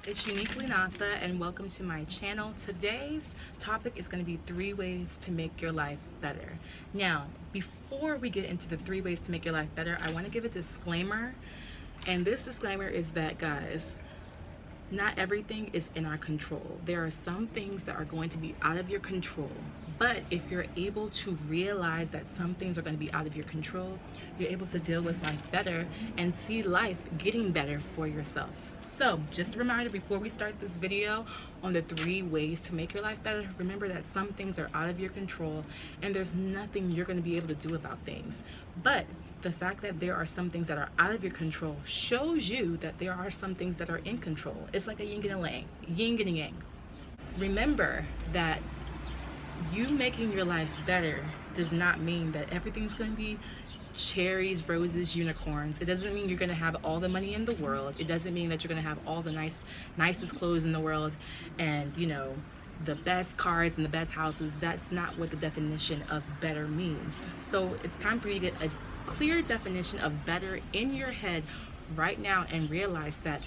It's Uniquely Natha, and welcome to my channel. Today's topic is going to be 3 ways to make your life better. Now, before we get into the 3 ways to make your life better, I want to give a disclaimer. And this disclaimer is that, guys, not everything is in our control. There are some things that are going to be out of your control. But if you're able to realize that some things are going to be out of your control, you're able to deal with life better and see life getting better for yourself. So, just a reminder before we start this video on the 3 ways to make your life better, remember that some things are out of your control and there's nothing you're going to be able to do about things. But the fact that there are some things that are out of your control shows you that there are some things that are in control. It's like a yin and a yin and a yang. Remember that you making your life better does not mean that everything's going to be cherries, roses, unicorns. It doesn't mean you're going to have all the money in the world. It doesn't mean that you're going to have all the nicest clothes in the world and, the best cars and the best houses. That's not what the definition of better means. So it's time for you to get a clear definition of better in your head right now and realize that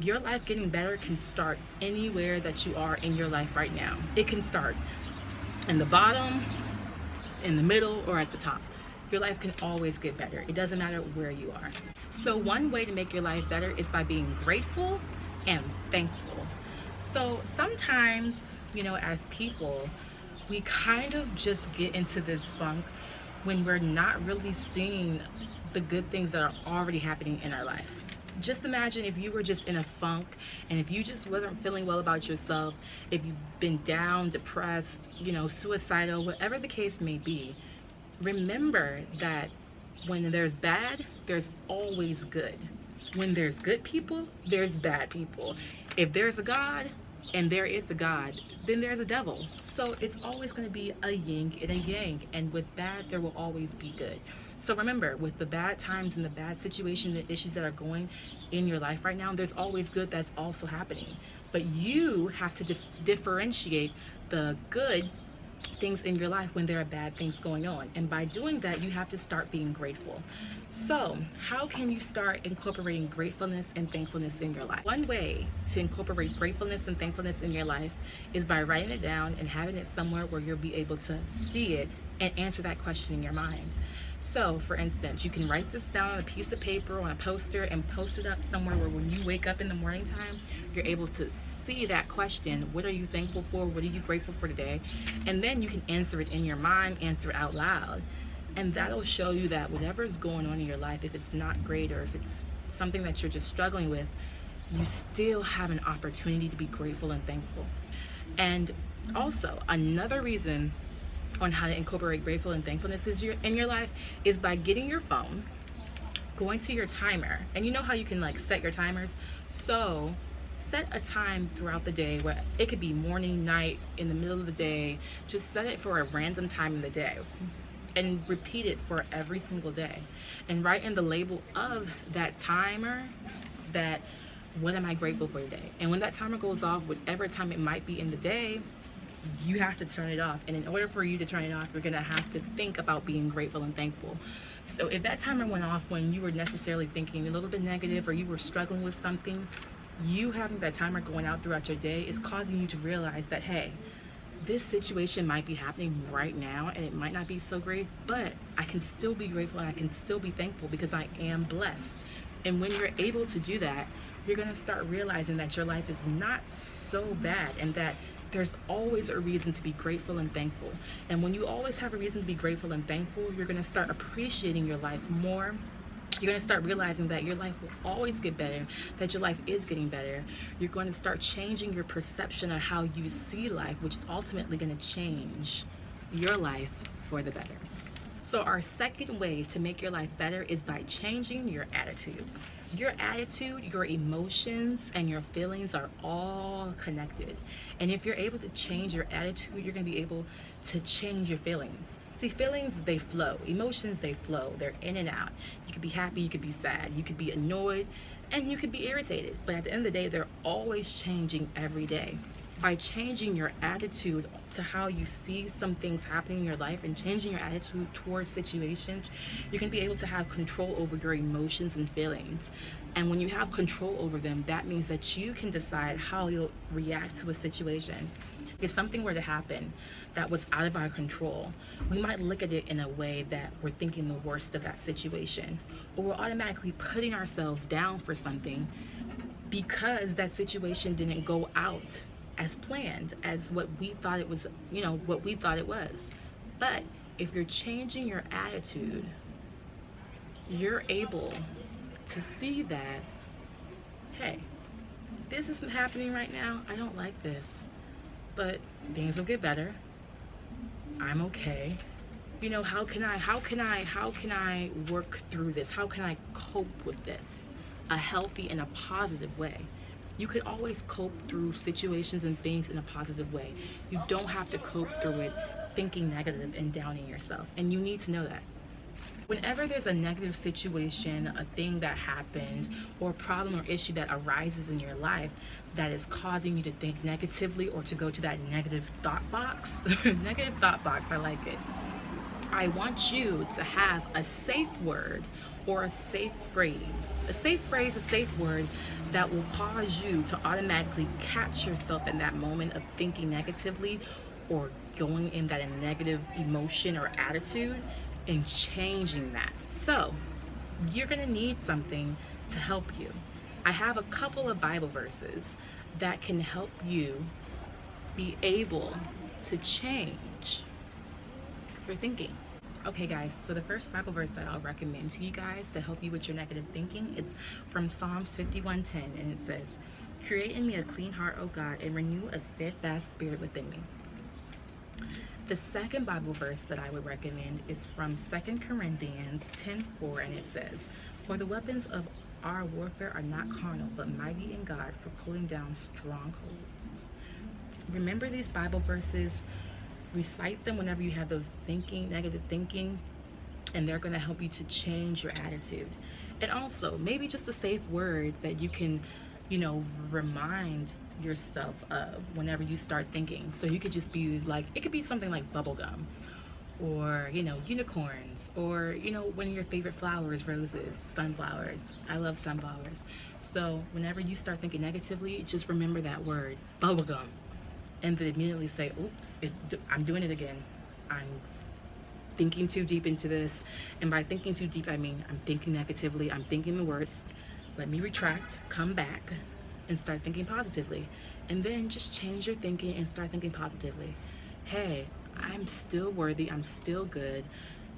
your life getting better can start anywhere that you are in your life right now. It can start in the bottom, in the middle, or at the top. Your life can always get better. It doesn't matter where you are. So one way to make your life better is by being grateful and thankful. So sometimes, as people, we kind of just get into this funk when we're not really seeing the good things that are already happening in our life. Just imagine if you were just in a funk and if you just wasn't feeling well about yourself, if you've been down, depressed, suicidal, whatever the case may be. Remember that when there's bad, there's always good. When there's good people, there's bad people. If there's a God, and there is a God, then there's a devil. So it's always going to be a yin and a yang. And with bad, there will always be good. So remember, with the bad times and the bad situation, the issues that are going in your life right now, there's always good that's also happening. But you have to differentiate the good things in your life when there are bad things going on. And by doing that, you have to start being grateful. So how can you start incorporating gratefulness and thankfulness in your life? One way to incorporate gratefulness and thankfulness in your life is by writing it down and having it somewhere where you'll be able to see it and answer that question in your mind. So, for instance, you can write this down on a piece of paper, on a poster, and post it up somewhere where when you wake up in the morning time, you're able to see that question. What are you thankful for? What are you grateful for today? And then you can answer it in your mind, answer it out loud. And that'll show you that whatever's going on in your life, if it's not great or if it's something that you're just struggling with, you still have an opportunity to be grateful and thankful. And also, another reason on how to incorporate grateful and thankfulness in your life is by getting your phone, going to your timer, and you know how you can set your timers. So set a time throughout the day where it could be morning, night, in the middle of the day. Just set it for a random time in the day and repeat it for every single day, and write in the label of that timer that what am I grateful for today. And when that timer goes off, whatever time it might be in the day, you have to turn it off. And in order for you to turn it off, you're going to have to think about being grateful and thankful. So if that timer went off when you were necessarily thinking a little bit negative or you were struggling with something, you having that timer going out throughout your day is causing you to realize that, hey, this situation might be happening right now and it might not be so great, but I can still be grateful and I can still be thankful because I am blessed. And when you're able to do that, you're going to start realizing that your life is not so bad and that there's always a reason to be grateful and thankful. And when you always have a reason to be grateful and thankful, you're going to start appreciating your life more. You're going to start realizing that your life will always get better, that your life is getting better. You're going to start changing your perception of how you see life, which is ultimately going to change your life for the better. So our second way to make your life better is by changing your attitude. Your attitude, your emotions, and your feelings are all connected. And if you're able to change your attitude, you're going to be able to change your feelings. See, feelings, they flow. Emotions, they flow. They're in and out. You could be happy, you could be sad, you could be annoyed, and you could be irritated. But at the end of the day, they're always changing every day. By changing your attitude to how you see some things happening in your life and changing your attitude towards situations, you can be able to have control over your emotions and feelings. And when you have control over them, that means that you can decide how you'll react to a situation. If something were to happen that was out of our control, we might look at it in a way that we're thinking the worst of that situation, or we're automatically putting ourselves down for something because that situation didn't go out as planned, as what we thought it was, what we thought it was. But if you're changing your attitude, you're able to see that, hey, this isn't happening right now. I don't like this, but things will get better. I'm okay. How can I work through this? How can I cope with this? A healthy and a positive way. You could always cope through situations and things in a positive way. You don't have to cope through it thinking negative and downing yourself. And you need to know that. Whenever there's a negative situation, a thing that happened, or a problem or issue that arises in your life that is causing you to think negatively or to go to that negative thought box, negative thought box, I like it. I want you to have a safe word or a safe phrase. A safe phrase, a safe word that will cause you to automatically catch yourself in that moment of thinking negatively or going in that negative emotion or attitude and changing that. So you're gonna need something to help you. I have a couple of Bible verses that can help you be able to change your thinking. Okay guys, so the first Bible verse that I'll recommend to you guys to help you with your negative thinking is from Psalms 51:10, and it says, "Create in me a clean heart, O God, and renew a steadfast spirit within me." The second Bible verse that I would recommend is from 2 Corinthians 10:4, and it says, "For the weapons of our warfare are not carnal, but mighty in God for pulling down strongholds." Remember these Bible verses, recite them whenever you have those negative thinking, and they're going to help you to change your attitude. And also, maybe just a safe word that you can, remind yourself of whenever you start thinking. So you could just be like, it could be something like bubblegum, or unicorns, or one of your favorite flowers, roses, sunflowers. I love sunflowers. So whenever you start thinking negatively, just remember that word, bubblegum, and then immediately say, oops, I'm doing it again. I'm thinking too deep into this. And by thinking too deep, I mean I'm thinking negatively, I'm thinking the worst. Let me retract, come back, and start thinking positively. And then just change your thinking and start thinking positively. Hey, I'm still worthy, I'm still good,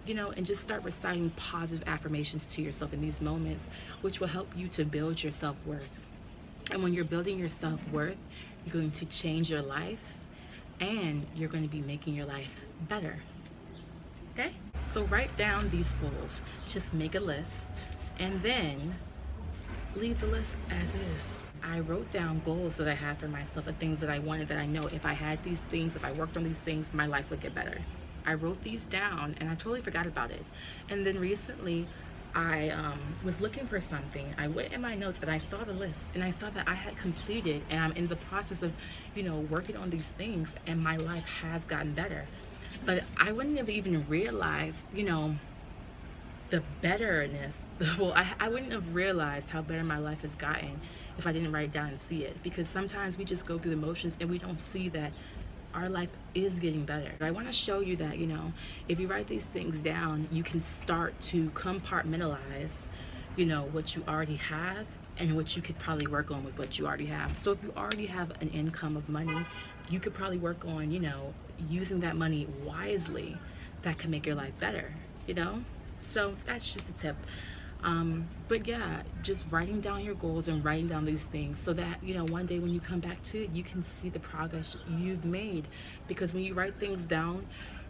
and just start reciting positive affirmations to yourself in these moments, which will help you to build your self-worth. And when you're building your self-worth, you're going to change your life, and you're going to be making your life better. Okay? So write down these goals. Just make a list, and then leave the list as is. I wrote down goals that I had for myself, of things that I wanted, that I know if I had these things, if I worked on these things, my life would get better. I wrote these down, and I totally forgot about it. And then recently, I was looking for something. I went in my notes and I saw the list, and I saw that I had completed, and I'm in the process of, working on these things, and my life has gotten better. But I wouldn't have even realized, the betterness. Well, I wouldn't have realized how better my life has gotten if I didn't write it down and see it. Because sometimes we just go through the motions and we don't see that our life is getting better. I want to show you that, if you write these things down, you can start to compartmentalize, what you already have and what you could probably work on with what you already have. So if you already have an income of money, you could probably work on, using that money wisely. That can make your life better, So that's just a tip. But yeah, just writing down your goals and writing down these things so that, one day when you come back to it, you can see the progress you've made. Because when you write things down,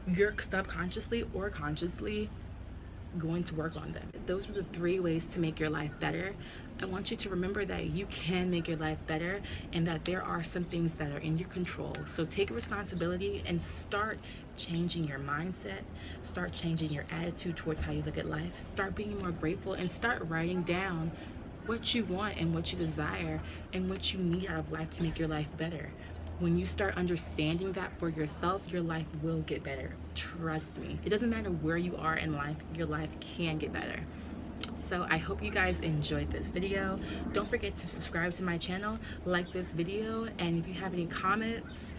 you're subconsciously or consciously going to work on them. Those were the 3 ways to make your life better. I want you to remember that you can make your life better, and that there are some things that are in your control. So take responsibility and start changing your mindset, start changing your attitude towards how you look at life, start being more grateful, and start writing down what you want and what you desire and what you need out of life to make your life better. When you start understanding that for yourself, your life will get better. Trust me. It doesn't matter where you are in life, your life can get better. So I hope you guys enjoyed this video. Don't forget to subscribe to my channel, like this video, and if you have any comments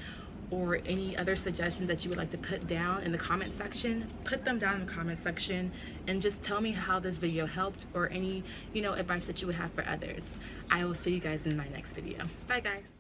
or any other suggestions that you would like to put down in the comment section, put them down in the comment section and just tell me how this video helped or any, advice that you would have for others. I will see you guys in my next video. Bye guys.